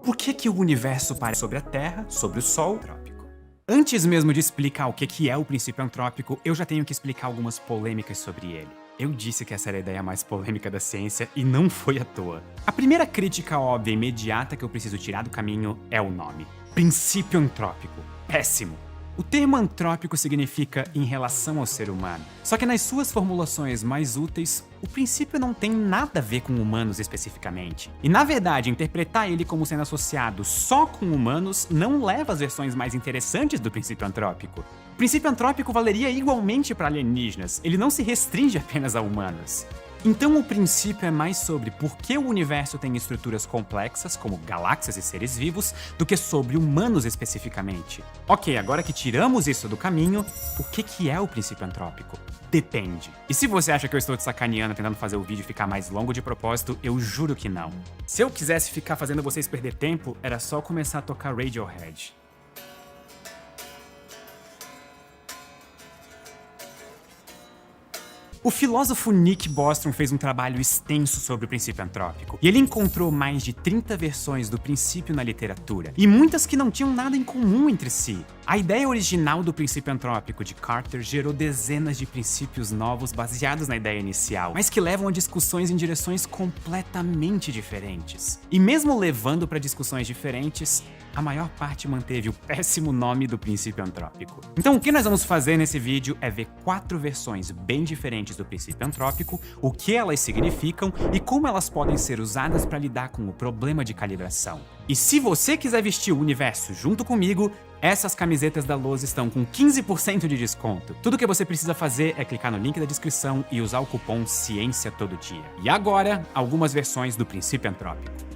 Por que o universo parece sobre a Terra, sobre o Sol? Antes mesmo de explicar o que é o princípio antrópico, eu já tenho que explicar algumas polêmicas sobre ele. Eu disse que essa era a ideia mais polêmica da ciência e não foi à toa. A primeira crítica óbvia e imediata que eu preciso tirar do caminho é o nome. Princípio antrópico. Péssimo. O termo antrópico significa em relação ao ser humano. Só que nas suas formulações mais úteis, o princípio não tem nada a ver com humanos especificamente. E na verdade, interpretar ele como sendo associado só com humanos não leva às versões mais interessantes do princípio antrópico. O princípio antrópico valeria igualmente para alienígenas, ele não se restringe apenas a humanos. Então o princípio é mais sobre por que o universo tem estruturas complexas, como galáxias e seres vivos, do que sobre humanos especificamente. Ok, agora que tiramos isso do caminho, o que é o princípio antrópico? Depende. E se você acha que eu estou te sacaneando tentando fazer o vídeo ficar mais longo de propósito, eu juro que não. Se eu quisesse ficar fazendo vocês perder tempo, era só começar a tocar Radiohead. O filósofo Nick Bostrom fez um trabalho extenso sobre o princípio antrópico, e ele encontrou mais de 30 versões do princípio na literatura, e muitas que não tinham nada em comum entre si. A ideia original do princípio antrópico de Carter gerou dezenas de princípios novos baseados na ideia inicial, mas que levam a discussões em direções completamente diferentes. E mesmo levando para discussões diferentes, a maior parte manteve o péssimo nome do princípio antrópico. Então o que nós vamos fazer nesse vídeo é ver 4 versões bem diferentes do princípio antrópico, o que elas significam e como elas podem ser usadas para lidar com o problema de calibração. E se você quiser vestir o universo junto comigo, essas camisetas da Lowe's estão com 15% de desconto. Tudo que você precisa fazer é clicar no link da descrição e usar o cupom Ciência Todo Dia. E agora, algumas versões do princípio antrópico.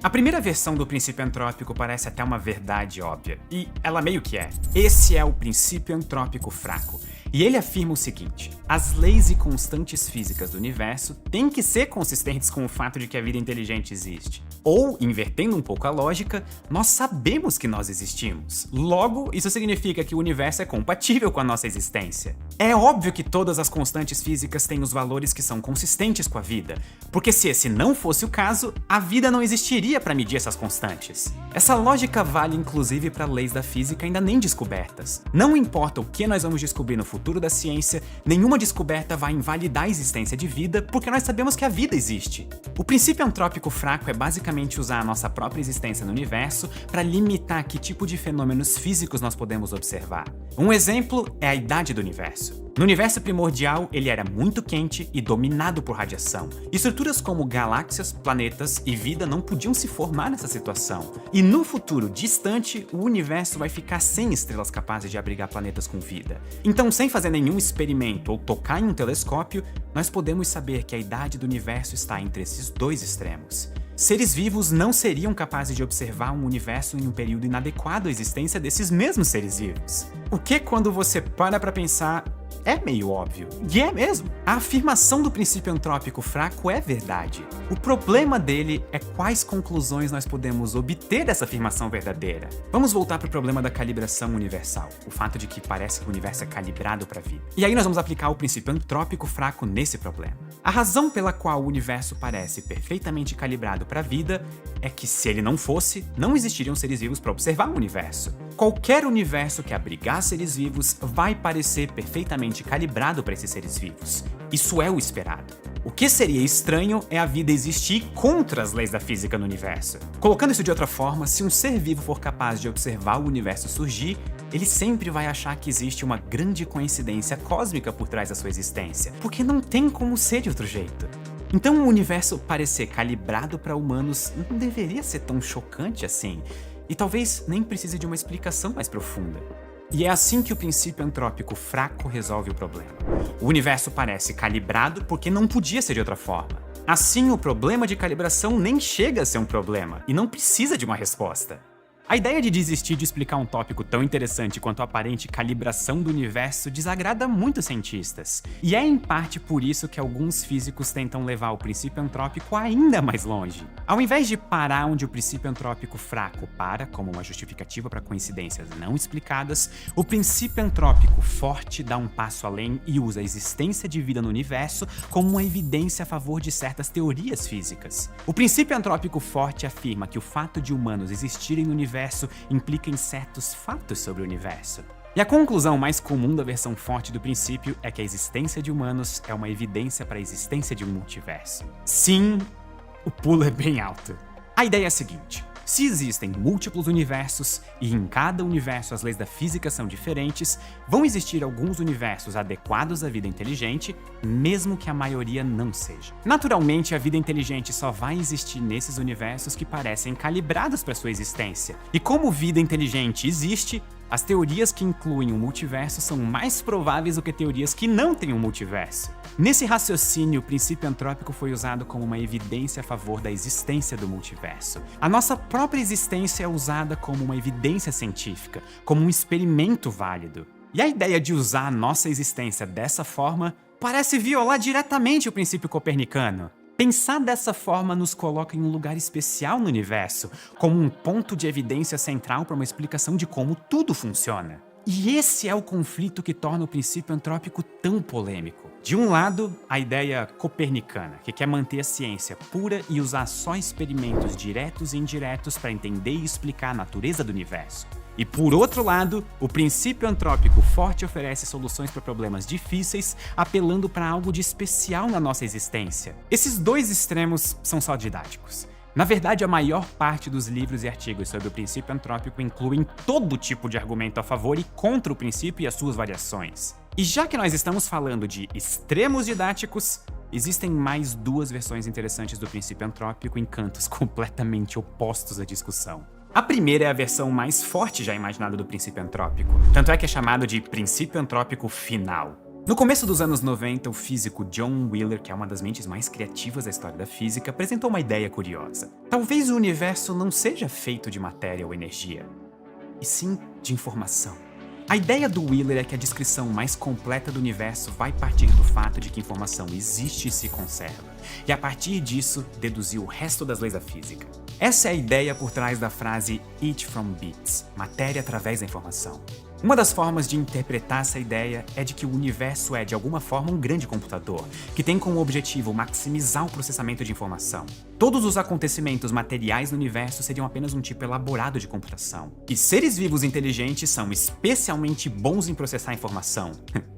A primeira versão do princípio antrópico parece até uma verdade óbvia, e ela meio que é. Esse é o princípio antrópico fraco, e ele afirma o seguinte: as leis e constantes físicas do universo têm que ser consistentes com o fato de que a vida inteligente existe. Ou, invertendo um pouco a lógica, nós sabemos que nós existimos. Logo, isso significa que o universo é compatível com a nossa existência. É óbvio que todas as constantes físicas têm os valores que são consistentes com a vida, porque se esse não fosse o caso, a vida não existiria para medir essas constantes. Essa lógica vale inclusive para leis da física ainda nem descobertas. Não importa o que nós vamos descobrir no futuro da ciência, nenhuma descoberta vai invalidar a existência de vida, porque nós sabemos que a vida existe. O princípio antrópico fraco é basicamente usar a nossa própria existência no universo para limitar que tipo de fenômenos físicos nós podemos observar. Um exemplo é a idade do universo. No universo primordial, ele era muito quente e dominado por radiação. Estruturas como galáxias, planetas e vida não podiam se formar nessa situação. E no futuro distante, o universo vai ficar sem estrelas capazes de abrigar planetas com vida. Então, sem fazer nenhum experimento ou tocar em um telescópio, nós podemos saber que a idade do universo está entre esses dois extremos. Seres vivos não seriam capazes de observar um universo em um período inadequado à existência desses mesmos seres vivos. O que, quando você para pra pensar, é meio óbvio. E é mesmo. A afirmação do princípio antrópico fraco é verdade. O problema dele é quais conclusões nós podemos obter dessa afirmação verdadeira. Vamos voltar para o problema da calibração universal, o fato de que parece que o universo é calibrado para a vida. E aí nós vamos aplicar o princípio antrópico fraco nesse problema. A razão pela qual o universo parece perfeitamente calibrado para a vida é que, se ele não fosse, não existiriam seres vivos para observar o universo. Qualquer universo que abrigar seres vivos vai parecer perfeitamente calibrado para esses seres vivos. Isso é o esperado. O que seria estranho é a vida existir contra as leis da física no universo. Colocando isso de outra forma, se um ser vivo for capaz de observar o universo surgir, ele sempre vai achar que existe uma grande coincidência cósmica por trás da sua existência, porque não tem como ser de outro jeito. Então o universo parecer calibrado para humanos não deveria ser tão chocante assim, e talvez nem precise de uma explicação mais profunda. E é assim que o princípio antrópico fraco resolve o problema. O universo parece calibrado porque não podia ser de outra forma. Assim, o problema de calibração nem chega a ser um problema, e não precisa de uma resposta. A ideia de desistir de explicar um tópico tão interessante quanto a aparente calibração do universo desagrada muitos cientistas. E é em parte por isso que alguns físicos tentam levar o princípio antrópico ainda mais longe. Ao invés de parar onde o princípio antrópico fraco para, como uma justificativa para coincidências não explicadas, o princípio antrópico forte dá um passo além e usa a existência de vida no universo como uma evidência a favor de certas teorias físicas. O princípio antrópico forte afirma que o fato de humanos existirem no universo implica em certos fatos sobre o universo. E a conclusão mais comum da versão forte do princípio é que a existência de humanos é uma evidência para a existência de um multiverso. Sim, o pulo é bem alto. A ideia é a seguinte: se existem múltiplos universos e em cada universo as leis da física são diferentes, vão existir alguns universos adequados à vida inteligente, mesmo que a maioria não seja. Naturalmente, a vida inteligente só vai existir nesses universos que parecem calibrados para sua existência. E como vida inteligente existe, as teorias que incluem um multiverso são mais prováveis do que teorias que não têm um multiverso. Nesse raciocínio, o princípio antrópico foi usado como uma evidência a favor da existência do multiverso. A nossa própria existência é usada como uma evidência científica, como um experimento válido. E a ideia de usar a nossa existência dessa forma parece violar diretamente o princípio copernicano. Pensar dessa forma nos coloca em um lugar especial no universo, como um ponto de evidência central para uma explicação de como tudo funciona. E esse é o conflito que torna o princípio antrópico tão polêmico. De um lado, a ideia copernicana, que quer manter a ciência pura e usar só experimentos diretos e indiretos para entender e explicar a natureza do universo. E por outro lado, o princípio antrópico forte oferece soluções para problemas difíceis, apelando para algo de especial na nossa existência. Esses dois extremos são só didáticos. Na verdade, a maior parte dos livros e artigos sobre o princípio antrópico incluem todo tipo de argumento a favor e contra o princípio e as suas variações. E já que nós estamos falando de extremos didáticos, existem mais duas versões interessantes do princípio antrópico em cantos completamente opostos à discussão. A primeira é a versão mais forte já imaginada do princípio antrópico, tanto é que é chamado de princípio antrópico final. No começo dos anos 90, o físico John Wheeler, que é uma das mentes mais criativas da história da física, apresentou uma ideia curiosa. Talvez o universo não seja feito de matéria ou energia, e sim de informação. A ideia do Wheeler é que a descrição mais completa do universo vai partir do fato de que informação existe e se conserva, e a partir disso, deduzir o resto das leis da física. Essa é a ideia por trás da frase "Eat from bits", matéria através da informação. Uma das formas de interpretar essa ideia é de que o universo é, de alguma forma, um grande computador, que tem como objetivo maximizar o processamento de informação. Todos os acontecimentos materiais no universo seriam apenas um tipo elaborado de computação. E seres vivos inteligentes são especialmente bons em processar informação.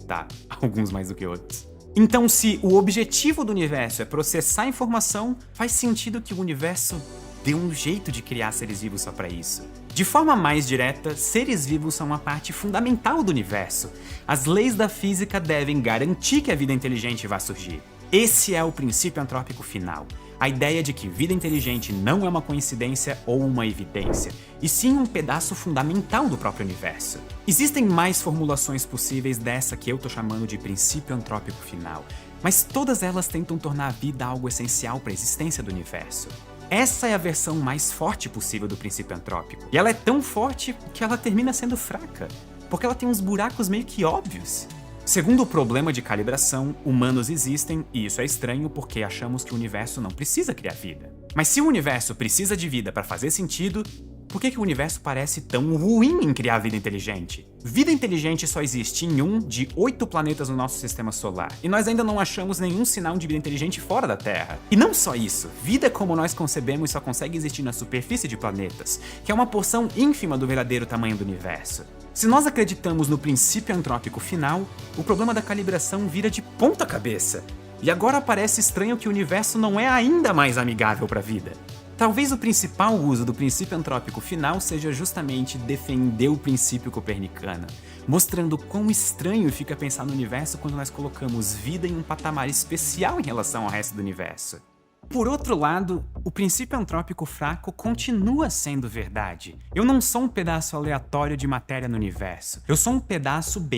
Tá, alguns mais do que outros. Então, se o objetivo do universo é processar informação, faz sentido que o universo dê um jeito de criar seres vivos só para isso. De forma mais direta, seres vivos são uma parte fundamental do universo. As leis da física devem garantir que a vida inteligente vai surgir. Esse é o princípio antrópico final. A ideia de que vida inteligente não é uma coincidência ou uma evidência, e sim um pedaço fundamental do próprio universo. Existem mais formulações possíveis dessa que eu tô chamando de princípio antrópico final, mas todas elas tentam tornar a vida algo essencial para a existência do universo. Essa é a versão mais forte possível do princípio antrópico. E ela é tão forte que ela termina sendo fraca, porque ela tem uns buracos meio que óbvios. Segundo o problema de calibração, humanos existem, e isso é estranho porque achamos que o universo não precisa criar vida. Mas se o universo precisa de vida para fazer sentido, por que o universo parece tão ruim em criar vida inteligente? Vida inteligente só existe em um de 8 planetas no nosso sistema solar, e nós ainda não achamos nenhum sinal de vida inteligente fora da Terra. E não só isso, vida como nós concebemos só consegue existir na superfície de planetas, que é uma porção ínfima do verdadeiro tamanho do universo. Se nós acreditamos no princípio antrópico final, o problema da calibração vira de ponta cabeça. E agora parece estranho que o universo não é ainda mais amigável para a vida. Talvez o principal uso do princípio antrópico final seja justamente defender o princípio copernicano, mostrando quão estranho fica pensar no universo quando nós colocamos vida em um patamar especial em relação ao resto do universo. Por outro lado, o princípio antrópico fraco continua sendo verdade. Eu não sou um pedaço aleatório de matéria no universo. Eu sou um pedaço bem